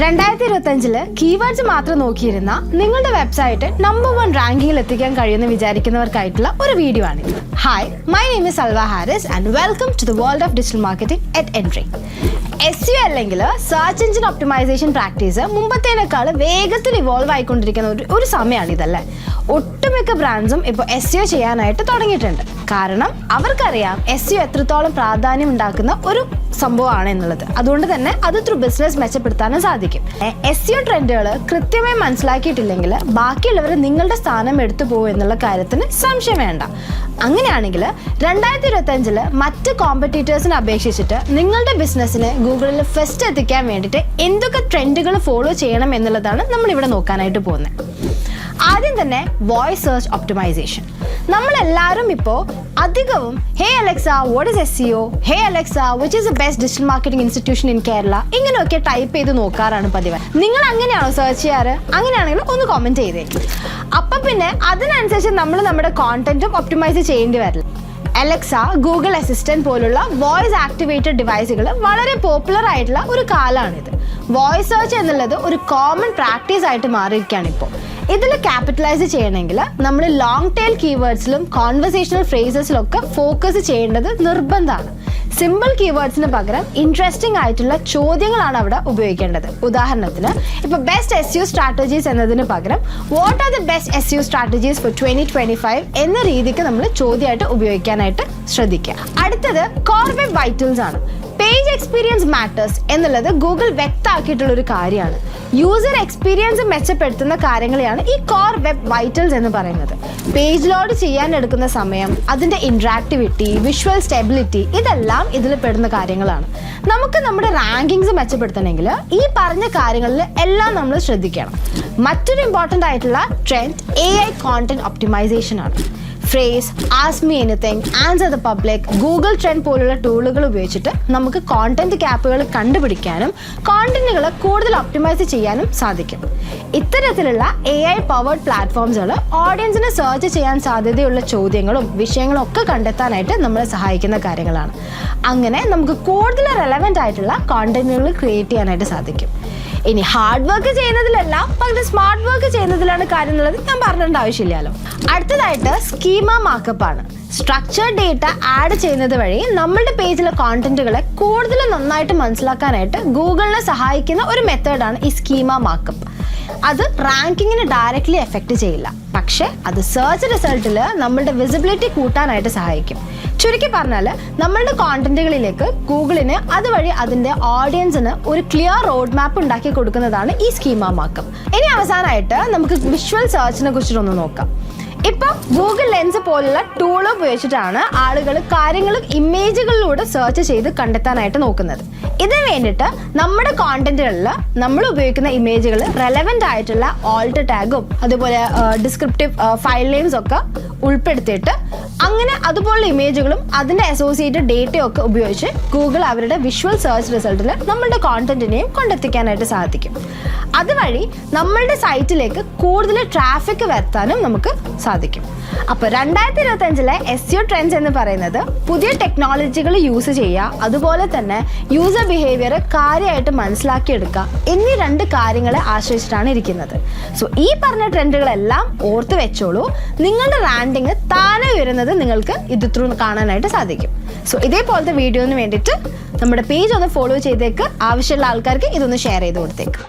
2025 keywords മാത്രം നോക്കിയിരുന്ന നിങ്ങളുടെ website number 1 റാങ്കിങ്ങിൽ എത്തിക്കാൻ കഴിയുമെന്ന് വിചാരിക്കുന്നവർക്കായിട്ടുള്ള ഒരു വീഡിയോ ആണ്. Hi, my name is Salva Haris and welcome to the world of digital marketing at Entri. SEO അല്ലെങ്കിൽ സെർച്ച് എഞ്ചിൻ ഒപ്റ്റിമൈസേഷൻ പ്രാക്ടീസ് മുമ്പത്തേനേക്കാൾ വേഗത്തിൽ ഇവോൾവ് ആയിക്കൊണ്ടിരിക്കുന്ന ഒരു സമയമാണ് ഇതല്ലേ. ഒട്ടുമിക്ക ബ്രാൻഡ്സും ഇപ്പോൾ SEO ചെയ്യാനായിട്ട് തുടങ്ങിയിട്ടുണ്ട്. കാരണം അവർക്കറിയാം SEO എത്രത്തോളം പ്രാധാന്യം ഉണ്ടാക്കുന്ന ഒരു സംഭവമാണ് എന്നുള്ളത്. അതുകൊണ്ട് തന്നെ അത് ത്രൂ ബിസിനസ് മെച്ചപ്പെടുത്താനും സാധിക്കും. SEO ട്രെൻഡുകൾ കൃത്യമായി മനസ്സിലാക്കിയിട്ടില്ലെങ്കിൽ ബാക്കിയുള്ളവർ നിങ്ങളുടെ സ്ഥാനം എടുത്തു പോകും എന്നുള്ള കാര്യത്തിന് സംശയം വേണ്ട. അങ്ങനെയാണെങ്കിൽ 2025 മറ്റ് കോമ്പറ്റീറ്റേഴ്സിനെ അപേക്ഷിച്ചിട്ട് നിങ്ങളുടെ ബിസിനസ്സിന് ഗൂഗിളിൽ ഫസ്റ്റ് എത്തിക്കാൻ വേണ്ടിയിട്ട് എന്തൊക്കെ ട്രെൻഡുകൾ ഫോളോ ചെയ്യണം എന്നുള്ളതാണ് നമ്മളിവിടെ നോക്കാനായിട്ട് പോകുന്നത്. ആദ്യം തന്നെ വോയിസ് സെർച്ച് ഒപ്റ്റിമൈസേഷൻ. നമ്മളെല്ലാവരും ഇപ്പോൾ അധികവും hey Alexa what is SEO, hey Alexa which is the best digital marketing institution in Kerala, ഇങ്ങനെയൊക്കെ ടൈപ്പ് ചെയ്ത് നോക്കാറാണ് പതിവ്. നിങ്ങൾ അങ്ങനെയാണോ സെർച്ച് ചെയ്യാറ്? അങ്ങനെയാണെങ്കിൽ ഒന്ന് കമൻറ്റ് ചെയ്തേക്കും. അപ്പം പിന്നെ അതിനനുസരിച്ച് നമ്മൾ നമ്മുടെ കോണ്ടന്റും ഒപ്റ്റിമൈസ് ചെയ്യേണ്ടി വരില്ല. അലക്സ, ഗൂഗിൾ അസിസ്റ്റന്റ് പോലുള്ള വോയിസ് ആക്ടിവേറ്റഡ് ഡിവൈസുകൾ വളരെ പോപ്പുലർ ആയിട്ടുള്ള ഒരു കാലമാണിത്. വോയിസ് സെർച്ച് എന്നുള്ളത് ഒരു കോമൺ പ്രാക്ടീസ് ആയിട്ട് മാറിയിരിക്കുകയാണ് ഇപ്പോൾ. ഇതിൽ ക്യാപിറ്റലൈസ് ചെയ്യണമെങ്കിൽ നമ്മൾ ലോങ് ടെയിൽ കീവേഡ്സിലും കോൺവെർസേഷണൽ ഫ്രേസസിലൊക്കെ ഫോക്കസ് ചെയ്യേണ്ടത് നിർബന്ധമാണ്. സിമ്പിൾ കീവേഡ്സിന് പകരം ഇൻട്രസ്റ്റിംഗ് ആയിട്ടുള്ള ചോദ്യങ്ങളാണ് അവിടെ ഉപയോഗിക്കേണ്ടത്. ഉദാഹരണത്തിന് ഇപ്പോൾ ബെസ്റ്റ് SEO സ്ട്രാറ്റജീസ് എന്നതിന് പകരം what are the best SEO strategies four 2025 എന്ന രീതിക്ക് നമ്മൾ ചോദ്യമായിട്ട് ഉപയോഗിക്കാനായിട്ട് ശ്രദ്ധിക്കുക. അടുത്തത് കോർ വെബ് വൈറ്റൽസ് ആണ്. പേജ് എക്സ്പീരിയൻസ് മാറ്റേഴ്സ് എന്നുള്ളത് ഗൂഗിൾ വ്യക്തമാക്കിയിട്ടുള്ള ഒരു കാര്യമാണ്. യൂസർ എക്സ്പീരിയൻസ് മെച്ചപ്പെടുത്തുന്ന കാര്യങ്ങളെയാണ് ഈ കോർ വെബ് വൈറ്റൽസ് എന്ന് പറയുന്നത്. പേജ് ലോഡ് ചെയ്യാൻ എടുക്കുന്ന സമയം, അതിൻ്റെ ഇൻട്രാക്ടിവിറ്റി, വിഷ്വൽ സ്റ്റെബിലിറ്റി, ഇതെല്ലാം ഇതിൽ പെടുന്ന കാര്യങ്ങളാണ്. നമുക്ക് നമ്മുടെ റാങ്കിങ്സ് മെച്ചപ്പെടുത്തണമെങ്കിൽ ഈ പറഞ്ഞ കാര്യങ്ങളിൽ എല്ലാം നമ്മൾ ശ്രദ്ധിക്കണം. മറ്റൊരു ഇമ്പോർട്ടൻ്റ് ആയിട്ടുള്ള ട്രെൻഡ് AI കോണ്ടന്റ് ഒപ്റ്റിമൈസേഷൻ ആണ്. Phrase, ask me anything, answer the public, Google trend പോലുള്ള ടൂളുകൾ ഉപയോഗിച്ചിട്ട് നമുക്ക് കോണ്ടന്റ് ഗ്യാപ്പുകൾ കണ്ടുപിടിക്കാനും കോണ്ടന്റുകൾ കൂടുതൽ ഒപ്റ്റിമൈസ് ചെയ്യാനും സാധിക്കും. ഇത്തരത്തിലുള്ള AI പവർഡ് പ്ലാറ്റ്ഫോംസുകൾ ഓഡിയൻസിനെ സെർച്ച് ചെയ്യാൻ സാധ്യതയുള്ള ചോദ്യങ്ങളും വിഷയങ്ങളും ഒക്കെ കണ്ടെത്താനായിട്ട് നമ്മളെ സഹായിക്കുന്ന കാര്യങ്ങളാണ്. അങ്ങനെ നമുക്ക് കൂടുതൽ റെലവൻ്റ് ആയിട്ടുള്ള കോണ്ടന്റുകൾ ക്രിയേറ്റ് ചെയ്യാനായിട്ട് സാധിക്കും. ഇനി ഹാർഡ് വർക്ക് ചെയ്യുന്നതിലല്ല, പകരം സ്മാർട്ട് വർക്ക് ചെയ്യുന്നതിലാണ് കാര്യം എന്നുള്ളത് ഞാൻ പറഞ്ഞിട്ട് ആവശ്യമില്ലല്ലോ. അടുത്തതായിട്ട് സ്കീമ മാർക്കപ്പ് ആണ്. സ്ട്രക്ചർഡ് ഡേറ്റ ആഡ് ചെയ്യുന്നത് വഴി നമ്മളുടെ പേജിലെ കോണ്ടന്റുകളെ കൂടുതൽ നന്നായിട്ട് മനസ്സിലാക്കാനായിട്ട് ഗൂഗിളിനെ സഹായിക്കുന്ന ഒരു മെത്തേഡാണ് ഈ സ്കീമ മാർക്കപ്പ്. അത് റാങ്കിങ്ങിന് ഡയറക്റ്റ്ലി എഫക്റ്റ് ചെയ്യില്ല, പക്ഷേ അത് സെർച്ച് റിസൾട്ടിൽ നമ്മളുടെ വിസിബിലിറ്റി കൂട്ടാനായിട്ട് സഹായിക്കും. ചുരുക്കി പറഞ്ഞാൽ നമ്മളുടെ കോണ്ടന്റുകളിലേക്ക് ഗൂഗിളിന് അതുവഴി അതിൻ്റെ ഓഡിയൻസിന് ഒരു ക്ലിയർ റോഡ് മാപ്പ് ഉണ്ടാക്കി കൊടുക്കുന്നതാണ് ഈ സ്കീമ മാർക്കപ്പ്. ഇനി അവസാനമായിട്ട് നമുക്ക് വിഷ്വൽ സെർച്ചിനെ കുറിച്ചിട്ടൊന്ന് നോക്കാം. ഇപ്പം ഗൂഗിൾ ലെൻസ് പോലുള്ള ടൂൾ ഉപയോഗിച്ചിട്ടാണ് ആളുകൾ കാര്യങ്ങൾ ഇമേജുകളിലൂടെ സെർച്ച് ചെയ്ത് കണ്ടെത്താനായിട്ട് നോക്കുന്നത്. ഇതിന് വേണ്ടിയിട്ട് നമ്മുടെ കോണ്ടന്റുകളിൽ നമ്മൾ ഉപയോഗിക്കുന്ന ഇമേജുകൾ റെലവൻ്റ് ആയിട്ടുള്ള ഓൾട്ട് ടാഗും അതുപോലെ ഡിസ്ക്രിപ്റ്റീവ് ഫയൽ നെയിംസ് ഒക്കെ ഉൾപ്പെടുത്തിയിട്ട് അങ്ങനെ അതുപോലുള്ള ഇമേജുകളും അതിൻ്റെ അസോസിയേറ്റഡ് ഡേറ്റയും ഒക്കെ ഉപയോഗിച്ച് ഗൂഗിൾ അവരുടെ വിഷ്വൽ സെർച്ച് റിസൾട്ടിൽ നമ്മളുടെ കോണ്ടന്റിനെയും കൊണ്ടെത്തിക്കാനായിട്ട് സാധിക്കും. അതുവഴി നമ്മളുടെ സൈറ്റിലേക്ക് കൂടുതൽ ട്രാഫിക് വരുത്താനും നമുക്ക് സാധിക്കും. അപ്പോൾ 2025 SEO ട്രെൻഡ്സ് എന്ന് പറയുന്നത് പുതിയ ടെക്നോളജികൾ യൂസ് ചെയ്യുക, അതുപോലെ തന്നെ യൂസർ ബിഹേവിയർ കാര്യമായിട്ട് മനസ്സിലാക്കിയെടുക്കുക എന്നീ 2 കാര്യങ്ങളെ ആശ്രയിച്ചിട്ടാണ് ഇരിക്കുന്നത്. സോ ഈ പറഞ്ഞ ട്രെൻഡുകളെല്ലാം ഓർത്ത് വെച്ചോളൂ. നിങ്ങളുടെ റാങ്കിങ് താനെ വരുന്നത് നിങ്ങൾക്ക് ഇത് ത്രൂ കാണാനായിട്ട് സാധിക്കും. സോ ഇതേപോലത്തെ വീഡിയോന് വേണ്ടിയിട്ട് നമ്മുടെ പേജ് ഒന്ന് ഫോളോ ചെയ്തേക്ക്. ആവശ്യമുള്ള ആൾക്കാർക്ക് ഇതൊന്ന് ഷെയർ ചെയ്ത് കൊടുത്തേക്ക്.